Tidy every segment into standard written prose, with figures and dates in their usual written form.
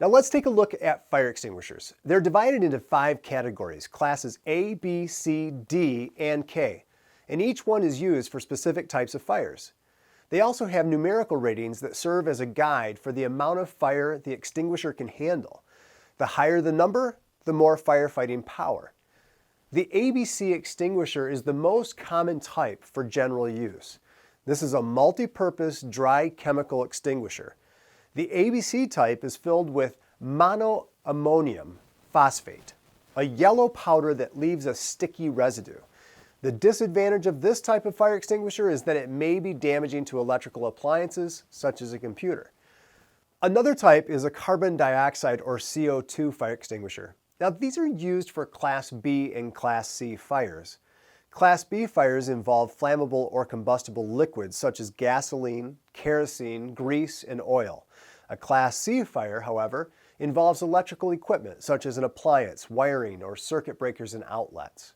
Now let's take a look at fire extinguishers. They're divided into 5 categories, classes A, B, C, D, and K, and each one is used for specific types of fires. They also have numerical ratings that serve as a guide for the amount of fire the extinguisher can handle. The higher the number, the more firefighting power. The ABC extinguisher is the most common type for general use. This is a multi-purpose dry chemical extinguisher. The ABC type is filled with monoammonium phosphate, a yellow powder that leaves a sticky residue. The disadvantage of this type of fire extinguisher is that it may be damaging to electrical appliances, such as a computer. Another type is a carbon dioxide or CO2 fire extinguisher. Now, these are used for Class B and Class C fires. Class B fires involve flammable or combustible liquids such as gasoline, kerosene, grease, and oil. A Class C fire, however, involves electrical equipment such as an appliance, wiring, or circuit breakers and outlets.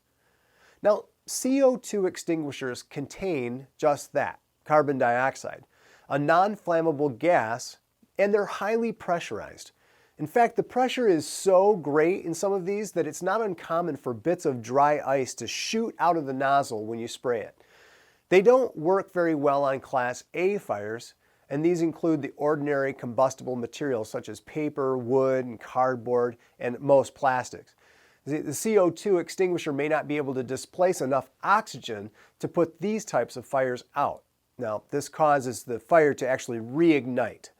Now, CO2 extinguishers contain just that, carbon dioxide, a non-flammable gas, and they're highly pressurized. In fact, the pressure is so great in some of these that it's not uncommon for bits of dry ice to shoot out of the nozzle when you spray it. They don't work very well on Class A fires, and these include the ordinary combustible materials such as paper, wood, and cardboard, and most plastics. The CO2 extinguisher may not be able to displace enough oxygen to put these types of fires out. Now, this causes the fire to actually reignite.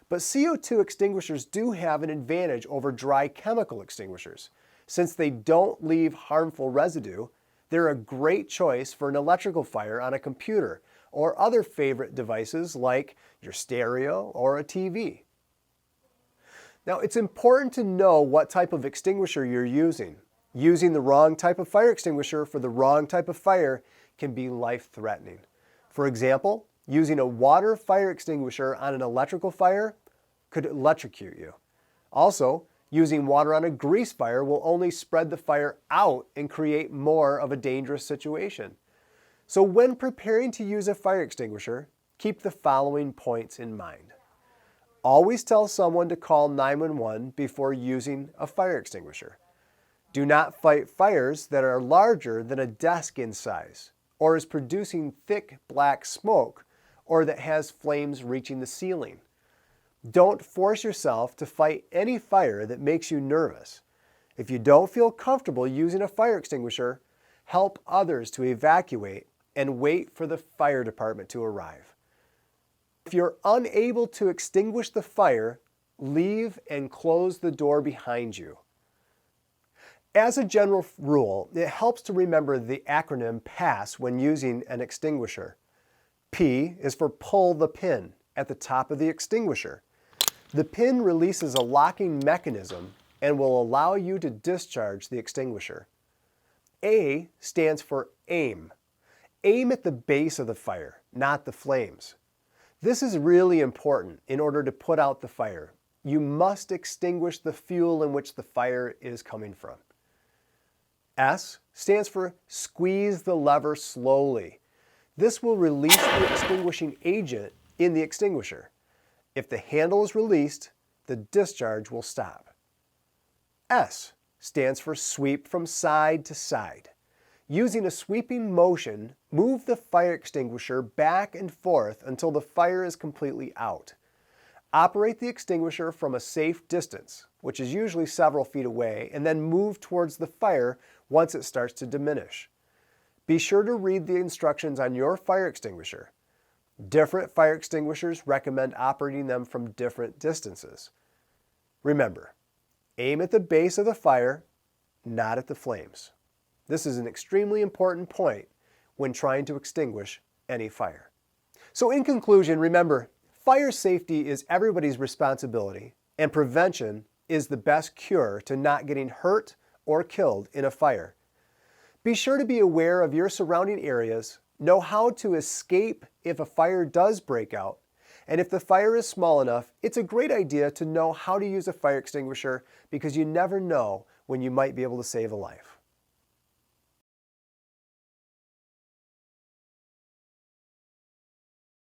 But CO2 extinguishers do have an advantage over dry chemical extinguishers. Since they don't leave harmful residue, they're a great choice for an electrical fire on a computer or other favorite devices like your stereo or a TV. Now, it's important to know what type of extinguisher you're using. Using the wrong type of fire extinguisher for the wrong type of fire can be life-threatening. For example, using a water fire extinguisher on an electrical fire could electrocute you. Also, using water on a grease fire will only spread the fire out and create more of a dangerous situation. So when preparing to use a fire extinguisher, keep the following points in mind. Always tell someone to call 911 before using a fire extinguisher. Do not fight fires that are larger than a desk in size, or is producing thick black smoke, or that has flames reaching the ceiling. Don't force yourself to fight any fire that makes you nervous. If you don't feel comfortable using a fire extinguisher, help others to evacuate and wait for the fire department to arrive. If you're unable to extinguish the fire, leave and close the door behind you. As a general rule, it helps to remember the acronym PASS when using an extinguisher. P is for pull the pin at the top of the extinguisher. The pin releases a locking mechanism and will allow you to discharge the extinguisher. A stands for aim. Aim at the base of the fire, not the flames. This is really important in order to put out the fire. You must extinguish the fuel in which the fire is coming from. S stands for squeeze the lever slowly. This will release the extinguishing agent in the extinguisher. If the handle is released, the discharge will stop. S stands for sweep from side to side. Using a sweeping motion, move the fire extinguisher back and forth until the fire is completely out. Operate the extinguisher from a safe distance, which is usually several feet away, and then move towards the fire once it starts to diminish. Be sure to read the instructions on your fire extinguisher. Different fire extinguishers recommend operating them from different distances. Remember, aim at the base of the fire, not at the flames. This is an extremely important point when trying to extinguish any fire. So in conclusion, remember, fire safety is everybody's responsibility, and prevention is the best cure to not getting hurt or killed in a fire. Be sure to be aware of your surrounding areas, know how to escape if a fire does break out, and if the fire is small enough, it's a great idea to know how to use a fire extinguisher because you never know when you might be able to save a life.